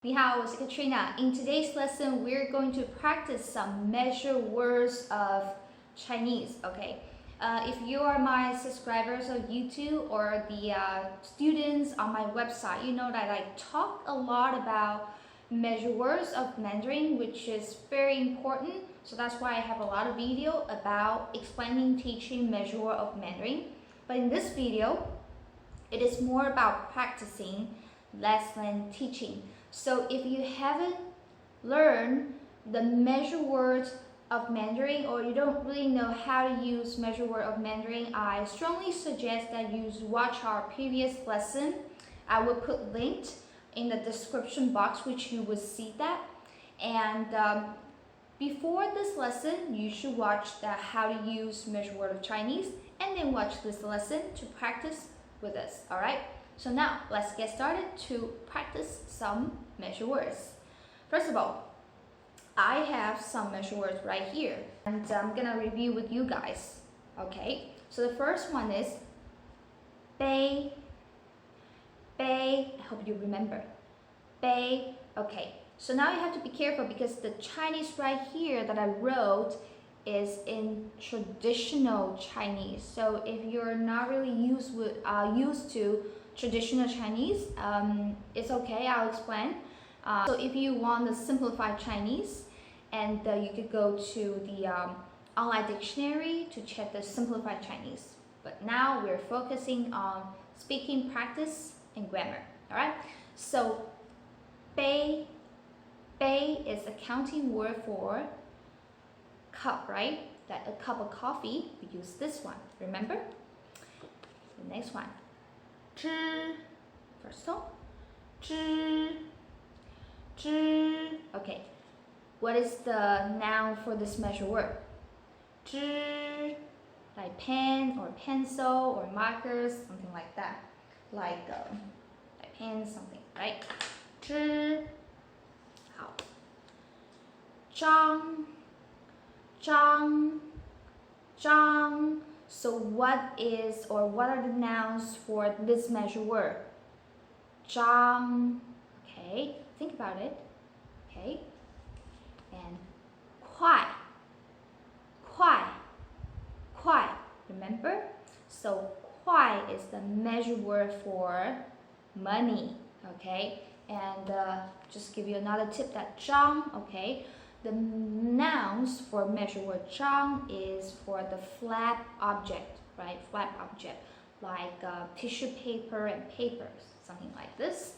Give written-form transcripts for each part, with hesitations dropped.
你好，我是 Katrina. In today's lesson, we're going to practice some measure words of Chinese. Okay. If you are my subscribers on YouTube or the students on my website, you know that I talk a lot about measure words of Mandarin, which is very important. So that's why I have a lot of video about explaining, teaching measure word of Mandarin. But in this video, it is more about practicing less than teaching. So if you haven't learned the measure words of Mandarin, or you don't really know how to use measure word of Mandarin, I strongly suggest that you watch our previous lesson. I will put linked in the description box, which you will see that. And before this lesson, you should watch the how to use measure word of Chinese, and then watch this lesson to practice with us. All right. So now let's get started to practice some measure words. First of all, I have some measure words right here, and I'm gonna review with you guys. Okay, so the first one is bei. Bei, I hope you remember. Bei, okay. So now you have to be careful because the Chinese right here that I wrote is in traditional Chinese. So if you're not really used to traditional Chinese, it's okay, I'll explain. So if you want the simplified Chinese, and you could go to the online dictionary to check the simplified Chinese. But now we're focusing on speaking practice and grammar. All right. So bei is a counting word for cup, right? That a cup of coffee, we use this one. Remember? The next one. 知 first tone. 知 okay. What is the noun for this measure word? 知 like pen or pencil or markers, something like that. Like pen, something, right? 知 好 张 So what is or what are the nouns for this measure word? 张 okay, think about it. Okay. And 快 remember? So 快 is the measure word for money. Okay. And just give you another tip that 张, okay, the nouns for measure word 张 is for the flat object, right? Flat object like tissue paper and papers, something like this.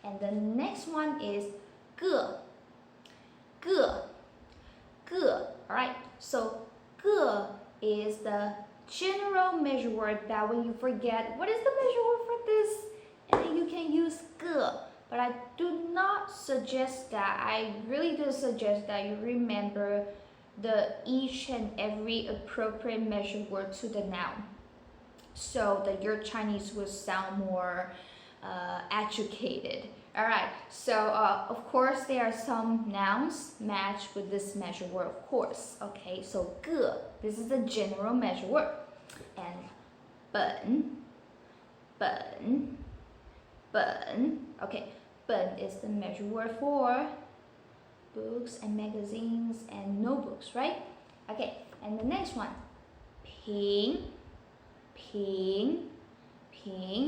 And the next one is 个 all right. So 个 is the general measure word that when you forget what is the measure word for this, and then you can use 个. But I do not suggest that. I really do suggest that you remember the each and every appropriate measure word to the noun, so that your Chinese will sound more educated. All right. So of course there are some nouns matched with this measure word, of course. Okay. So 个, this is a general measure word, and 本. Okay. 本 is the measure word for books and magazines and notebooks, right? Okay, and the next one, 平.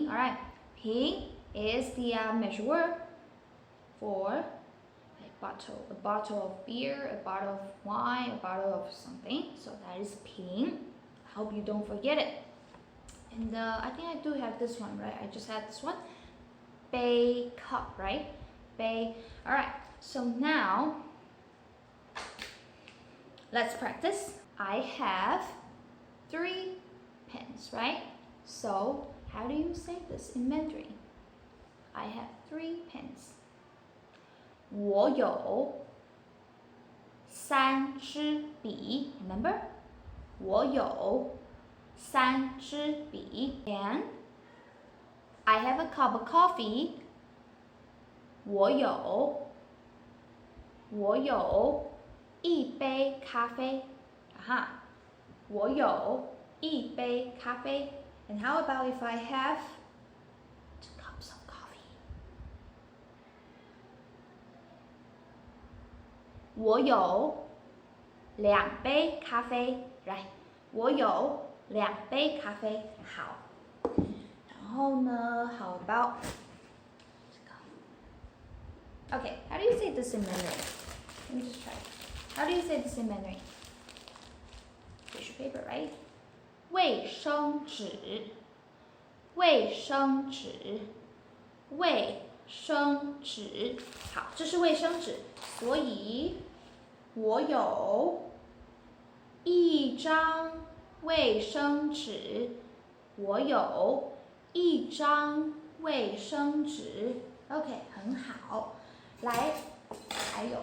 All right, 平 is the measure word for a bottle of beer, a bottle of wine, a bottle of something. So that is 平. I hope you don't forget it. And I think I do have this one, right? I just had this one. Bei cup, right? Bei. All right. So now let's practice. I have 3 pens, right? So how do you say this in Mandarin? I have 3 pens. 我有3支笔. Remember? 我有3支笔. And I have a cup of coffee. 我有一杯咖啡. Aha. 我有一杯咖啡. And how about if I have 2 cups of coffee? 我有2杯咖啡。来，我有2杯咖啡。好，然后呢 ，How about Okay, how do you say this in Mandarin? Let me just try. How do you say this in Mandarin? Tissue paper, right? 卫生纸，卫生纸，卫生纸。好，这是卫生纸，所以我有1张卫生纸。我有1张卫生纸。OK， 很好。来，还有，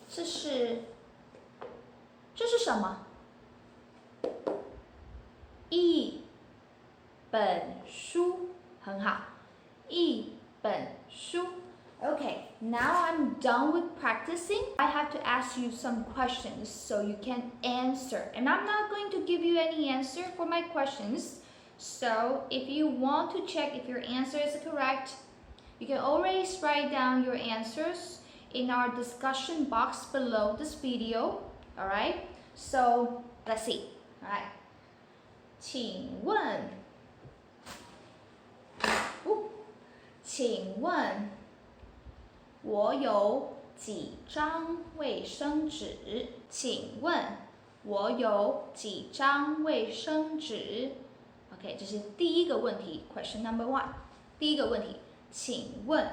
这是什么？一本书，很好，一本书。Okay, now I'm done with practicing. I have to ask you some questions so you can answer. And I'm not going to give you any answer for my questions. So if you want to check if your answer is correct, you can always write down your answers in our discussion box below this video. Alright? So let's see. Alright. 请问我有几张卫生纸？请问我有几张卫生纸 ？OK， 这是第一个问题 ，Question number 1。第一个问题，请问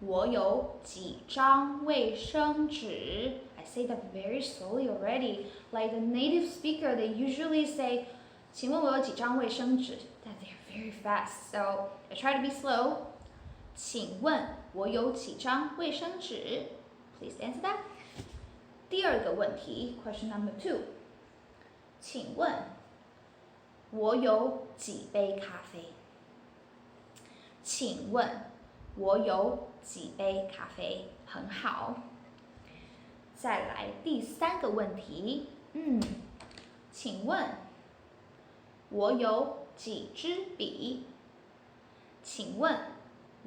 我有几张卫生纸 ？I say that very slowly already. Like the native speaker, they usually say, 请问我有几张卫生纸 ？That they're very fast. So I try to be slow. 请问我有几张卫生纸 ？Please answer that. 第二个问题 ，Question number 2。请问我有几杯咖啡？请问我有几杯咖啡？很好。再来第三个问题，请问我有几支笔？请问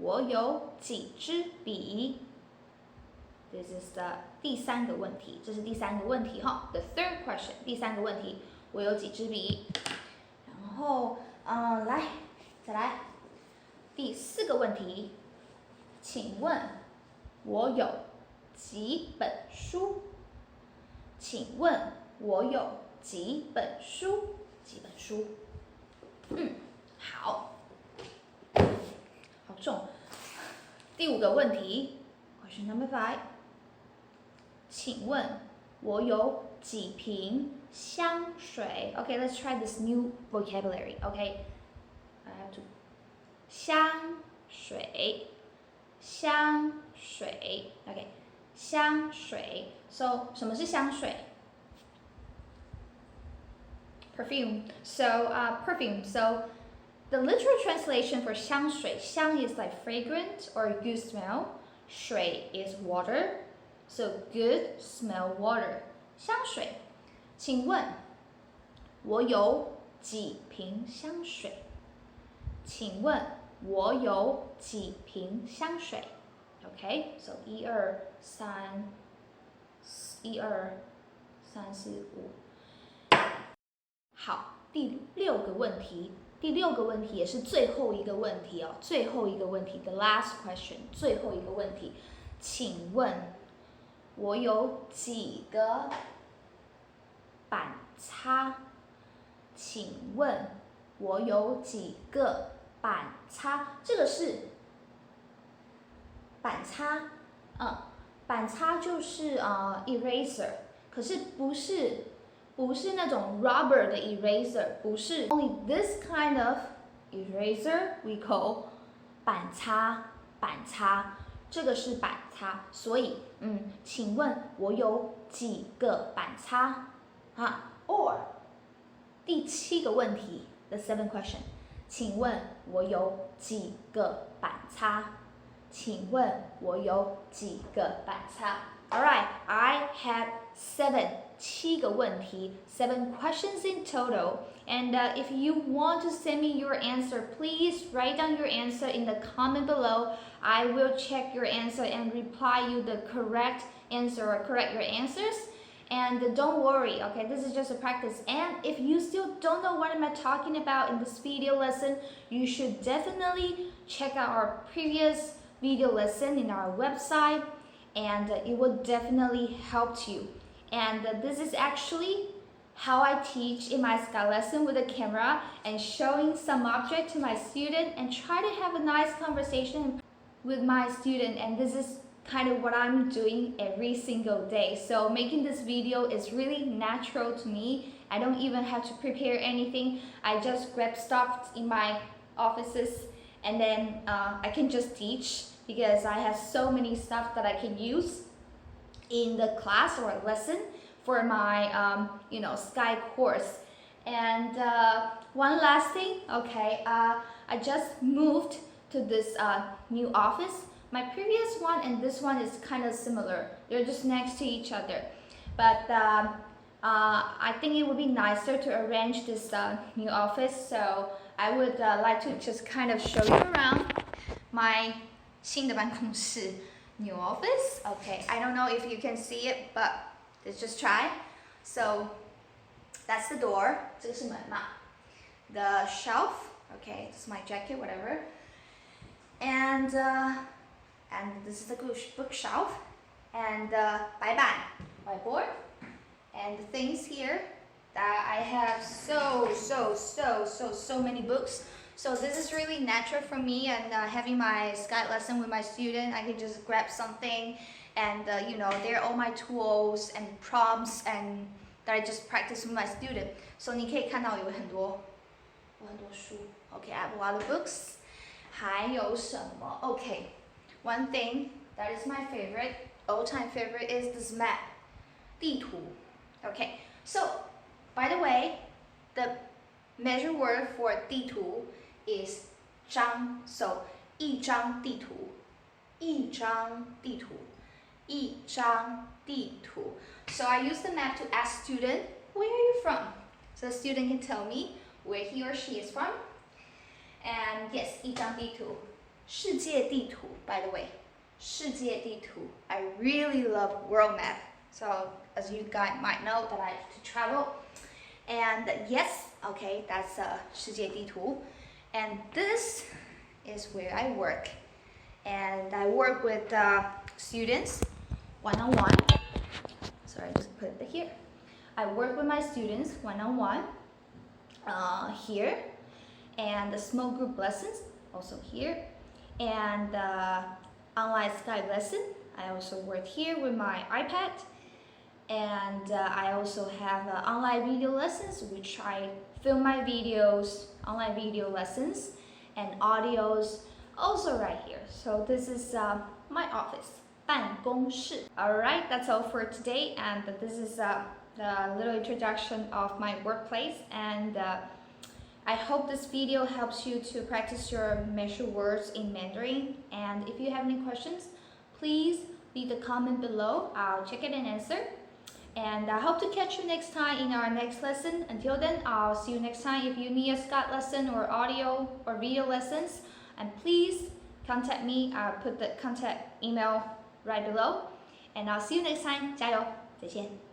我有几支笔 ？This is the 第三个问题，这是第三个问题哈。The third question， 第三个问题，我有几支笔？然后，再来，第四个问题，请问我有几本书？请问我有几本书？几本书？好。好重。第五个问题 ，Question number 5。请问我有几瓶香水 ？Okay, let's try this new vocabulary. Okay, I have to 香水，香水。Okay, 香水。So 什么是香水 ？Perfume. So perfume. So the literal translation for 香水，香 is like fragrant or good smell. 水 is water. So good smell water. 香水。请问我有几瓶香水？请问我有几瓶香水 ？Okay, so 1、2、3、1、2、3、4、5。好，第六个问题。第六个问题也是最后一个问题哦，最后一个问题 ，the last question， 最后一个问题，请问我有几个板擦？请问我有几个板擦？这个是板擦，板擦就是eraser， 可是不是那种 rubber 的 eraser， 不是 only this kind of eraser we call 板擦，这个是板擦，所以请问我有几个板擦？or 第7个问题 the 7th question， 请问我有几个板擦？请问我有几个板擦 ？Alright, I have 7个问题 7 questions in total. And if you want to send me your answer, please write down your answer in the comment below. I will check your answer and reply you the correct answer or correct your answers. And don't worry, okay, this is just a practice. And if you still don't know what am I talking about in this video lesson, you should definitely check out our previous video lesson in our website, and it will definitely help you. And this is actually how I teach in my Skype lesson with a camera and showing some object to my student and try to have a nice conversation with my student. And this is kind of what I'm doing every single day. So making this video is really natural to me. I don't even have to prepare anything. I just grab stuff in my offices and then I can just teach because I have so many stuff that I can use in the class or lesson for my Skype course. And one last thing, okay, I just moved to this new office. My previous one and this one is kind of similar. They're just next to each other. But I think it would be nicer to arrange this new office. So I would like to just kind of show you around my 新的办公室 new office. Okay, I don't know if you can see it, but let's just try. So that's the door. 这个是门嘛. The shelf. Okay, this is my jacket, whatever. And this is the bookshelf, and白板 whiteboard, and the things here that I have so many books. So this is really natural for me, and having my Skype lesson with my student, I can just grab something, and there are all my tools and prompts and that I just practice with my student. So 你可以看到有很多书. Okay, I have a lot of books. 还有什么? Okay. One thing that is my favorite, all-time favorite, is this map, 地图. Okay, so by the way, the measure word for 地图 is 张. So 一张地图, 一张地图, 一张地图. So I use the map to ask student, where are you from? So the student can tell me where he or she is from. And yes, 一张地图. 世界地图, by the way, 世界地图. I really love world map. So as you guys might know that I have to travel. And yes, okay, that's 世界地图. And this is where I work. And I work with students one-on-one. Sorry, I just put it here. I work with my students one-on-one here. And the small group lessons also here. And online Skype lesson, I also work here with my iPad. And I also have online video lessons, which I film my videos, online video lessons, and audios also right here. So this is my office, 办公室. Alright, that's all for today, and this is the little introduction of my workplace, and I hope this video helps you to practice your measure words in Mandarin. And if you have any questions, please leave the comment below. I'll check it and answer. And I hope to catch you next time in our next lesson. Until then, I'll see you next time. If you need a Skype lesson or audio or video lessons, and please contact me. I'll put the contact email right below. And I'll see you next time. 加油，再见。